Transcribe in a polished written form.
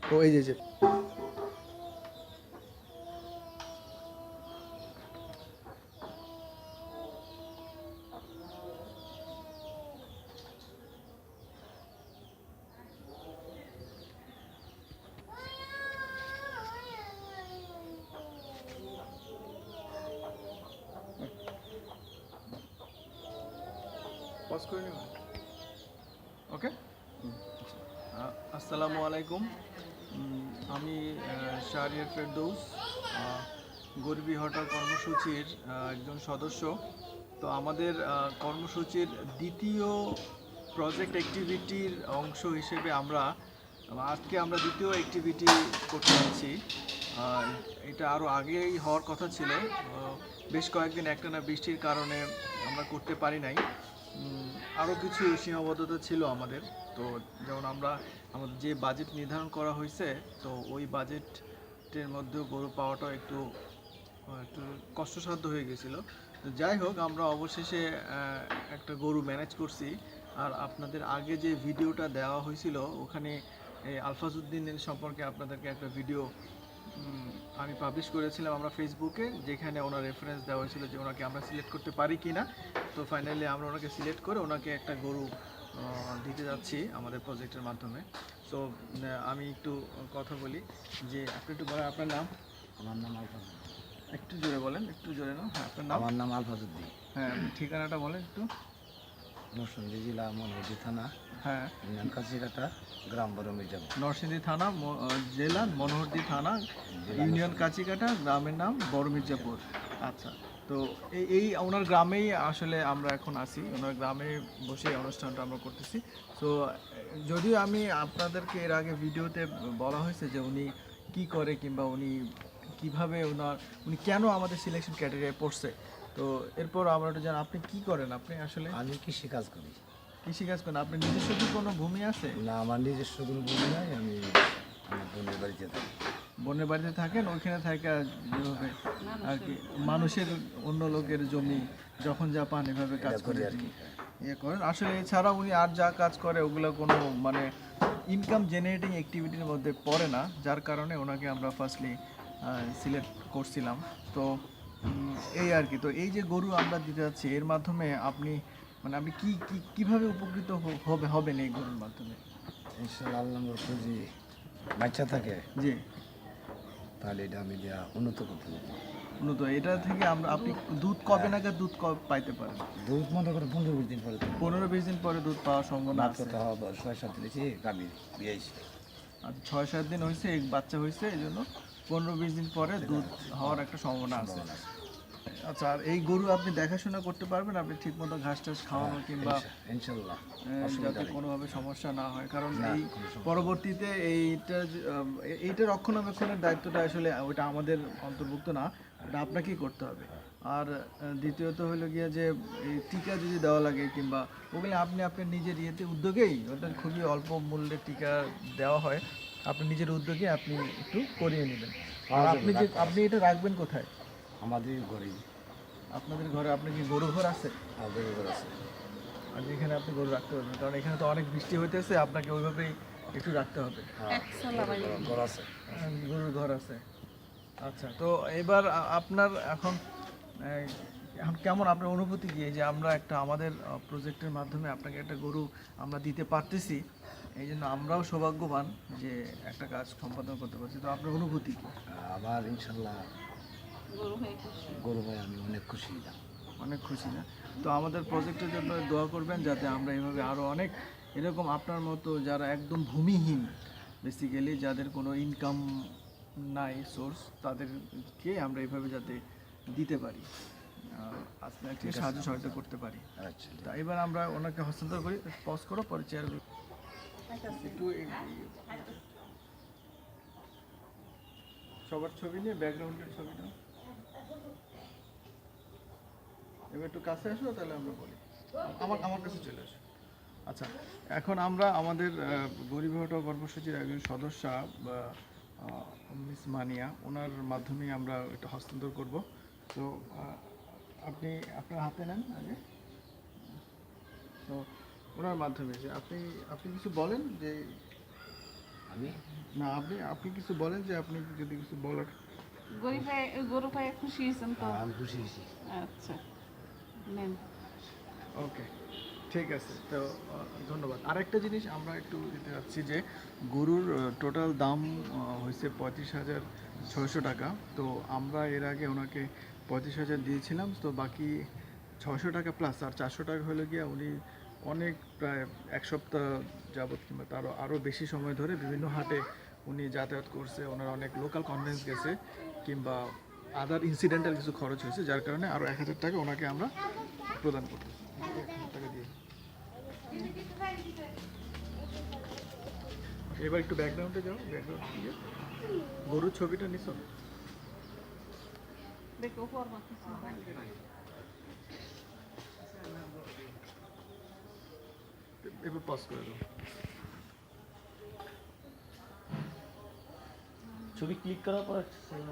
তো এই যে পজ করে নিব। ওকে, আসসালামু আলাইকুম। আমি শাহরিয়ার ফেরদৌস, গরিবি হটাও কর্মসূচির একজন সদস্য। তো আমাদের কর্মসূচির দ্বিতীয় প্রজেক্ট অ্যাক্টিভিটির অংশ হিসেবে আজকে আমরা দ্বিতীয় অ্যাক্টিভিটি করতে যাচ্ছি। এটা আরও আগেই হওয়ার কথা ছিল, বেশ কয়েকদিন একটানা বৃষ্টির কারণে আমরা করতে পারি নাই। আরও কিছু সীমাবদ্ধতা ছিল আমাদের। তো যেমন আমাদের যে বাজেট নির্ধারণ করা হয়েছে, তো ওই বাজেটের মধ্যেও গরু পাওয়াটা একটু একটু কষ্টসাধ্য হয়ে গেছিলো। তো যাই হোক, আমরা অবশেষে একটা গরু ম্যানেজ করছি। আর আপনাদের আগে যে ভিডিওটা দেওয়া হয়েছিল, ওখানে আলফাজউদ্দিনের সম্পর্কে আপনাদেরকে একটা ভিডিও আমি পাবলিশ করেছিলাম আমরা ফেসবুকে, যেখানে ওনার রেফারেন্স দেওয়া হয়েছিল যে ওনাকে আমরা সিলেক্ট করতে পারি কি না। তো ফাইনালি আমরা ওনাকে সিলেক্ট করে ওনাকে একটা গরু দিতে যাচ্ছি আমাদের প্রজেক্টের মাধ্যমে। সো আমি একটু কথা বলি, যে আপনি একটু বলেন আপনার নাম। আমার নাম আলফাজউদ্দিন। একটু জোরে বলেন, একটু জোরে না। হ্যাঁ, আপনার নাম। আমার নাম আলফাজউদ্দিন। হ্যাঁ, ঠিকানাটা বলেন একটু। নরসিংদী জেলা মনোহরদী থানা, হ্যাঁ, ইউনিয়ন কাছিকাটা, গ্রাম বড় মির্জাপুর। নরসিংদী থানা, জেলা মনোহরদী থানা, ইউনিয়ন কাছিকাটা, গ্রামের নাম বড় মির্জাপুর। আচ্ছা, তো এই ওনার গ্রামেই আসলে আমরা এখন আছি, ওনার গ্রামে বসে এই অনুষ্ঠানটা আমরা করতেছি। তো যদিও আমি আপনাদেরকে এর আগে ভিডিওতে বলা হয়েছে যে উনি কি করে, কিংবা কিভাবে উনি কেন আমাদের সিলেকশন ক্যাটেগরিয়ায় পড়ছে। তো এরপর আমরা একটু জানি আপনি কি করেন। আপনি আসলে আমি কৃষিকাজ করি। কৃষিকাজ করেন? আপনার নিজস্ব কি কোনো ভূমি আছে? না, আমার নিজস্ব কোনো ভূমি নাই। আমি আমার বোনের বাড়িতে থাকি। বোনের বাড়িতে থাকেন, ওইখানে থাকে যেভাবে আর কি মানুষের, অন্য লোকের জমি যখন যা পান এভাবে কাজ করে আর কি। ইয়ে করেন। আসলে এছাড়া উনি আর যা কাজ করে ওগুলো কোনো মানে ইনকাম জেনারেটিং অ্যাক্টিভিটির মধ্যে পড়ে না, যার কারণে ওনাকে আমরা ফার্স্টলি সিলেক্ট করছিলাম। তো এই আর কি। তো এই যে গরু আমরা দিতে যাচ্ছি, এর মাধ্যমে আপনি কিভাবে উপকৃত হবেন এই গরুর মাধ্যমে? ইনশাআল্লাহ আল্লাহ যদি বাচ্চা থাকে, জি, তাহলে এটা আমি দিয়া উন্নত করতে পারবো। উন্নত এটা থেকে আপনি দুধ কবে নাগাদ দুধ পাইতে পারেন? দুধ মনে করে 15-20 দিন পরে। 15-20 দিন পরে দুধ পাওয়ার সম্ভাবনা মাত্র আছে। তো 6-7 দিয়েছি, গাভীর বিয়েছি। আর 6-7 দিন হয়েছে, এক বাচ্চা হয়েছে, এই জন্য 15-20 দিন পরে দুধ হওয়ার একটা সম্ভাবনা আছে। আচ্ছা, আর এই গরু আপনি দেখাশোনা করতে পারবেন? আপনি ঠিক মতো ঘাস টাস খাওয়ানো কিংবা ইনশাআল্লাহ যাতে কোনোভাবে সমস্যা না হয়, কারণ এই পরবর্তীতে এইটা রক্ষণাবেক্ষণের দায়িত্বটা আসলে ওইটা আমাদের অন্তর্ভুক্ত না, ওটা আপনাকেই করতে হবে। আর দ্বিতীয়ত হলো গিয়ে যে এই টিকা যদি দেওয়া লাগে কিংবা ওগুলো আপনি আপনার নিজের উদ্যোগেই, ওটা খুবই অল্প মূল্যে টিকা দেওয়া হয়, আপনি নিজের উদ্যোগে আপনি একটু করিয়ে নেবেন। আর আপনি এটা রাখবেন কোথায়? আমাদের ঘরে। আপনাদের ঘরে? আপনার কি গরু ঘর আছে? আমাদের ঘর আছে। আর যেখানে আপনি গরু রাখতে পারবেন, কারণ এখানে তো অনেক বৃষ্টি হইতেছে, আপনাকে ওইভাবেই একটু রাখতে হবে। ঘর আছে, গরুর ঘর আছে। আচ্ছা, তো এবার আপনার এখন কেমন আপনার অনুভূতি কি, যে আমরা আমাদের প্রজেক্টের মাধ্যমে আপনাকে একটা গরু আমরা দিতে পারতেছি, এই জন্য আমরাও সৌভাগ্যবান যে একটা কাজ সম্পাদন করতে পারছি। তো আপনার অনুভূতি কি? আমার ইনশাল্লাহ গরু ভাই আমি অনেক খুশি। অনেক খুশি না? তো আমাদের প্রজেক্টের জন্য দোয়া করবেন, যাতে আমরা এইভাবে আরও অনেক এরকম আপনার মতো যারা একদম ভূমিহীন, বেসিক্যালি যাদের কোনো ইনকাম নাই সোর্স, তাদেরকে আমরা এইভাবে যাতে দিতে পারি, আপনাকে সাহায্য সহায়তা করতে পারি। আচ্ছা, তা এবার আমরা ওনাকে হস্তান্তর করি। পজ করো, পরে চেয়ার একটু সবার ছবি নিয়ে ব্যাকগ্রাউন্ডের ছবিটা এবার একটু কাছে আসো, তাহলে আমরা বলি। আমার কাছে চলে আসো। আচ্ছা, এখন আমরা আমাদের গরিবি হটাও কর্মসূচির একজন সদস্যা মিস মানিয়া, ওনার মাধ্যমে আমরা এটা হস্তান্তর করব। তো আপনি আপনার হাতে নেন আগে। তো ওনার মাধ্যমে যে আপনি কিছু বলেন, যে আমি না আপনি আপনি কিছু বলেন, যে আপনি যদি কিছু বলার। গরু পায়ে খুশি হয়েছেন তো? আমি খুশি হয়েছি। আচ্ছা, নেন। ওকে, ঠিক আছে। তো ধন্যবাদ। আরেকটা জিনিস আমরা একটু দিতে চাচ্ছি, যে গরুর টোটাল দাম হয়েছে 35,600 টাকা। তো আমরা এর আগে ওনাকে 35,000 দিয়েছিলাম। তো বাকি 600 টাকা প্লাস আর 400 টাকা হলে গিয়ে উনি অনেক প্রায় এক সপ্তাহ যাবত কিংবা তারও আরও বেশি সময় ধরে বিভিন্ন হাটে উনি যাতায়াত করছে, ওনার অনেক লোকাল কনভেন্স গেছে, কিংবা আদার ইনসিডেন্টাল কিছু খরচ হয়েছে, যার কারণে আরও 1,000 টাকা ওনাকে আমরা প্রদান করতেছি। 1,000 টাকা দিয়ে। এবার একটু ব্যাকগ্রাউন্ডে যাও, ব্যাকগ্রাউন্ড দিয়ে গরুর ছবিটা নিছো। দেখো পরবা কিছু। এবার পজ করে দাও। ছবি ক্লিক করার পর